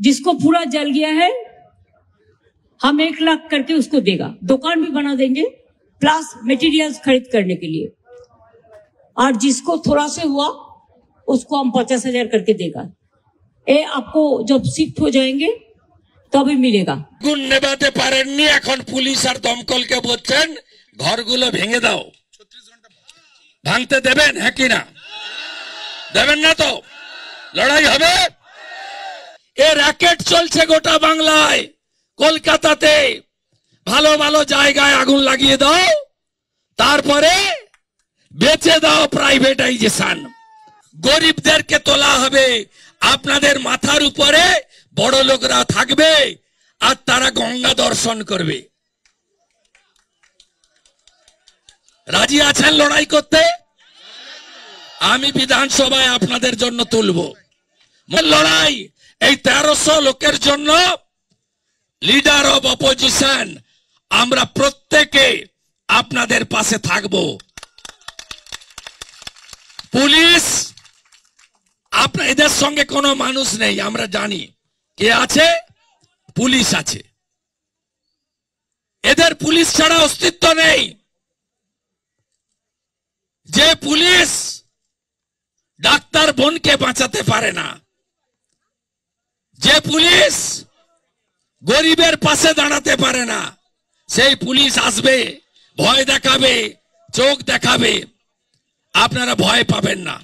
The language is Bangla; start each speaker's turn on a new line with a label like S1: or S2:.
S1: जिसको पूरा जल गया है हम 1 लाख करके उसको देगा, दुकान भी बना देंगे प्लस मटेरियल्स खरीद करने के लिए, और जिसको थोड़ा से हुआ उसको हम 50,000 करके देगा। ये आपको जब शिफ्ट हो जाएंगे तभी मिलेगा।
S2: गुण नेबाते पारेनনি, এখন পুলিশ আর দমকলকে বলছেন ঘরগুলো ভেঙে দাও। ভাঙতে দেবেন হ্যাঁ কি না? দেবেন না তো লড়াই হবে। এই র‍্যাকেট চলছে গোটা বাংলায়, কলকাতাতে ভালো ভালো জায়গায় আগুন লাগিয়ে দাও, তারপরে বেচে দাও প্রাইভেটাইজেশন। গরিবদেরকে তোলা হবে, আপনাদের মাথার উপরে বড় লোকরা থাকবে আর তারা গঙ্গা দর্শন করবে। রাজি আছেন লড়াই করতে? আমি বিধানসভায় আপনাদের জন্য তুলব লড়াই। এই 1300 লোকের জন্য লিডার অব অপোজিশন আমরা প্রত্যেকে আপনাদের পাশে থাকব। পুলিশ আপনাদের সঙ্গে কোনো মানুষ নেই, আমরা জানি কে আছে, পুলিশ আছে। এদের পুলিশ ছাড়া অস্তিত্ব নেই। যে পুলিশ ডাক্তার বোনকে বাঁচাতে পারে না, যে পুলিশ গরিবের পাশে দাঁড়াতে পারে না, সেই পুলিশ আসবে, ভয় দেখাবে, চোখ দেখাবে, আপনারা ভয় পাবেন না।